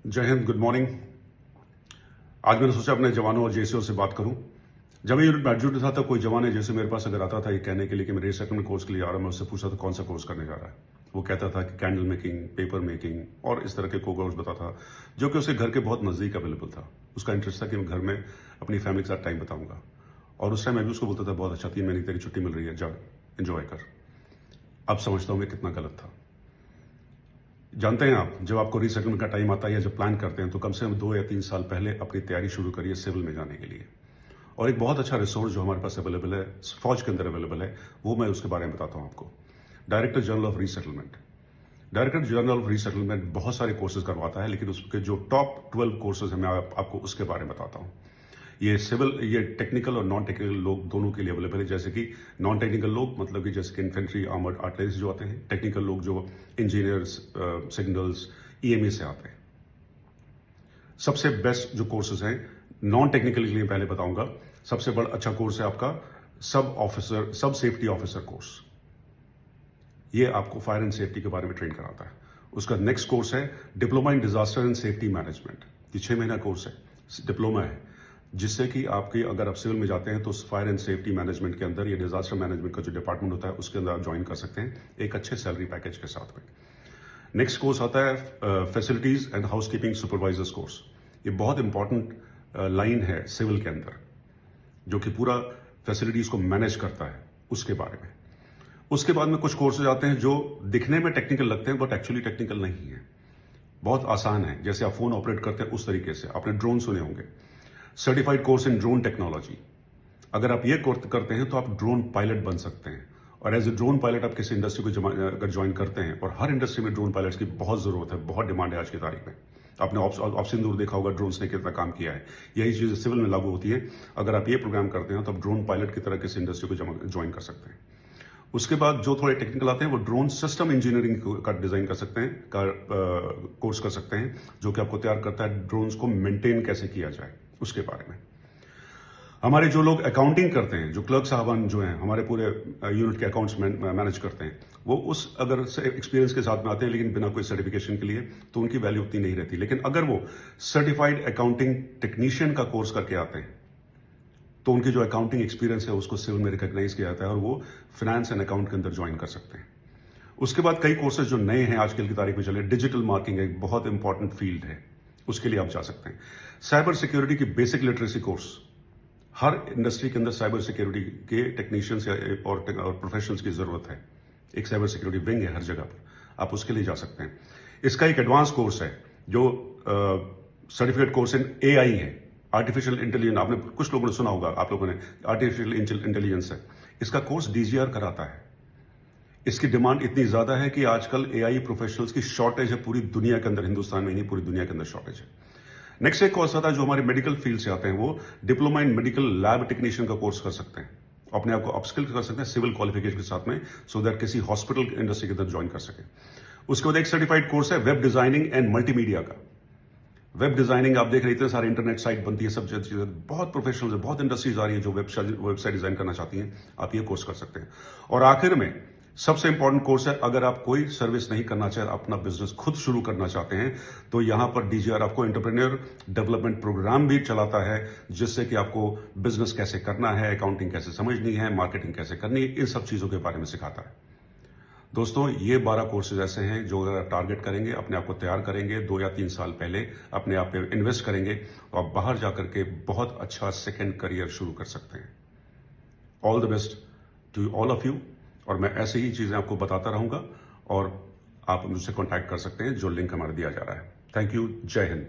जय Hind, good morning. आज मैंने सोचा अपने जवानों और जेसीओ से बात करूं। जब मैं यूनिट ग्रेजुएट था तब कोई जवान है जैसे मेरे पास अगर आता था ये कहने के लिए कि मैं रीसेटलमेंट कोर्स के लिए आ रहा हूं, मैं उससे पूछा था कौन सा कोर्स करने जा रहा है। वो कहता था कि कैंडल मेकिंग, पेपर मेकिंग और इस तरह के कोर्स बताता था जो कि उसके घर के बहुत नजदीक अवेलेबल था। उसका इंटरेस्ट था कि मैं घर में अपनी फैमिली के साथ टाइम बताऊंगा। और उस टाइम मैं भी उसको बोलता था बहुत अच्छा, 3 महीने की तेरी छुट्टी मिल रही है, जा एंजॉय कर। अब समझता हूं मैं कितना गलत था। जानते हैं आप, जब आपको रीसेटलमेंट का टाइम आता है या जब प्लान करते हैं तो कम से कम 2 या 3 साल पहले अपनी तैयारी शुरू करिए सिविल में जाने के लिए। और एक बहुत अच्छा रिसोर्स जो हमारे पास अवेलेबल है, फौज के अंदर अवेलेबल है, वो मैं उसके बारे में बताता हूं आपको। Director general of resettlement. Director general of resettlement बहुत सारे कोर्सेज करवाता है, लेकिन उसके जो टॉप 12 कोर्सेज हैं मैं आपको उसके बारे में बताता हूं। ये सिविल, ये टेक्निकल और नॉन टेक्निकल लोग दोनों के लिए अवेलेबल है। जैसे कि नॉन टेक्निकल लोग मतलब कि जैसे कि इन्फेंट्री, आर्मर्ड आर्टिलरी जो आते हैं, टेक्निकल लोग जो इंजीनियर्स, सिग्नल्स, ईएमई से आते हैं। सबसे बेस्ट जो कोर्सेज हैं नॉन टेक्निकल के लिए पहले बताऊंगा। सबसे बड़ा अच्छा कोर्स है आपका सब सेफ्टी ऑफिसर कोर्स। ये आपको फायर एंड सेफ्टी के बारे में ट्रेन कराता है। उसका नेक्स्ट कोर्स है diploma in disaster and safety management. ये 6 महीना कोर्स है, डिप्लोमा है, जिससे कि आपकी अगर आप सिविल में जाते हैं तो फायर एंड सेफ्टी मैनेजमेंट के अंदर, ये डिजास्टर मैनेजमेंट का जो डिपार्टमेंट होता है उसके अंदर आप ज्वाइन कर सकते हैं एक अच्छे सैलरी पैकेज के साथ में। नेक्स्ट कोर्स आता है facilities and housekeeping supervisors course. ये बहुत इंपॉर्टेंट लाइन है सिविल के अंदर, जो कि पूरा फैसिलिटीज को मैनेज करता है, उसके बारे में। उसके बाद में कुछ कोर्सेज आते हैं जो दिखने में टेक्निकल लगते हैं बट एक्चुअली टेक्निकल नहीं है, बहुत आसान है। जैसे आप फोन ऑपरेट करते हैं उस तरीके से। आपने ड्रोन सुने होंगे, certified course in drone technology. अगर आप ये कोर्स करते हैं तो आप ड्रोन पायलट बन सकते हैं। और एज ए ड्रोन पायलट आप किसी इंडस्ट्री को अगर ज्वाइन करते हैं, और हर इंडस्ट्री में ड्रोन पायलट्स की बहुत जरूरत है, बहुत डिमांड है आज की तारीख में। आपने ऑप्शन दूर देखा होगा, ड्रोन्स ने कितना काम किया है। यही चीज सिविल में लागू होती है। अगर आप ये प्रोग्राम करते हैं तो आप ड्रोन पायलट की तरह किसी इंडस्ट्री को ज्वाइन कर सकते हैं। उसके बाद जो थोड़े टेक्निकल आते हैं वो ड्रोन सिस्टम इंजीनियरिंग का डिजाइन कर सकते हैं, कोर्स कर सकते हैं, जो कि आपको तैयार करता है ड्रोन्स को मेंटेन कैसे किया जाए उसके बारे में। हमारे जो लोग अकाउंटिंग करते हैं, जो क्लर्क साहबान जो हैं, हमारे पूरे यूनिट के अकाउंट्स मैनेज करते हैं, वो उस अगर से एक्सपीरियंस के साथ में आते हैं लेकिन बिना कोई सर्टिफिकेशन के लिए, तो उनकी वैल्यू उतनी नहीं रहती। लेकिन अगर वो सर्टिफाइड अकाउंटिंग टेक्नीशियन का कोर्स करके आते हैं तो उनकी जो अकाउंटिंग एक्सपीरियंस है उसको सिविल में रिकॉग्नाइज किया जाता है और वो फाइनेंस एंड अकाउंट के अंदर ज्वाइन कर सकते हैं। उसके बाद कई कोर्सेज जो नए हैं आजकल की तारीख में चले, डिजिटल मार्केटिंग एक बहुत इंपॉर्टेंट फील्ड है, उसके लिए आप जा सकते हैं। साइबर सिक्योरिटी की बेसिक लिटरेसी कोर्स, हर इंडस्ट्री के अंदर साइबर सिक्योरिटी के टेक्नीशियंस और प्रोफेशनल्स की जरूरत है। एक साइबर सिक्योरिटी विंग है हर जगह पर, आप उसके लिए जा सकते हैं। इसका एक एडवांस कोर्स है जो सर्टिफिकेट कोर्स इन एआई है, आर्टिफिशियल इंटेलिजेंस। आपने कुछ लोगों ने सुना होगा, आप लोगों ने, आर्टिफिशियल इंटेलिजेंस है। इसका कोर्स डीजीआर कराता है। इसकी डिमांड इतनी ज्यादा है कि आजकल एआई प्रोफेशनल्स की शॉर्टेज है पूरी दुनिया के अंदर, हिंदुस्तान में नहीं पूरी दुनिया के अंदर शॉर्टेज है। नेक्स्ट एक कोर्स आता है जो हमारे मेडिकल फील्ड से आते हैं, वो diploma in medical lab technician का कोर्स कर सकते हैं, अपने आप को अपस्किल कर सकते हैं सिविल क्वालिफिकेशन के साथ में, सो दैट किसी हॉस्पिटल इंडस्ट्री के अंदर ज्वाइन कर सके। उसके बाद एक सर्टिफाइड कोर्स है वेब डिजाइनिंग एंड मल्टीमीडिया का। वेब डिजाइनिंग आप देख रहे इतने सारे इंटरनेट साइट बनती है, सब चीजें, बहुत प्रोफेशनल है, बहुत इंडस्ट्रीज आ रही है जो वेबसाइट डिजाइन करना चाहती हैं, आप ये कोर्स कर सकते हैं। और आखिर में सबसे इंपॉर्टेंट कोर्स है, अगर आप कोई सर्विस नहीं करना चाहते, अपना बिजनेस खुद शुरू करना चाहते हैं, तो यहां पर डीजीआर आपको एंटरप्रेन्योर डेवलपमेंट प्रोग्राम भी चलाता है, जिससे कि आपको बिजनेस कैसे करना है, अकाउंटिंग कैसे समझनी है, मार्केटिंग कैसे करनी है, इन सब चीजों के बारे में सिखाता है। दोस्तों, ये 12 कोर्सेज ऐसे हैं जो अगर आप टारगेट करेंगे, अपने आप को तैयार करेंगे, 2 या 3 साल पहले अपने आप पे इन्वेस्ट करेंगे, तो आप बाहर जाकर के बहुत अच्छा सेकेंड करियर शुरू कर सकते हैं। All the best to all of you. और मैं ऐसे ही चीजें आपको बताता रहूंगा और आप मुझसे कॉन्टैक्ट कर सकते हैं, जो लिंक हमारा दिया जा रहा है। Thank you. जय हिंद।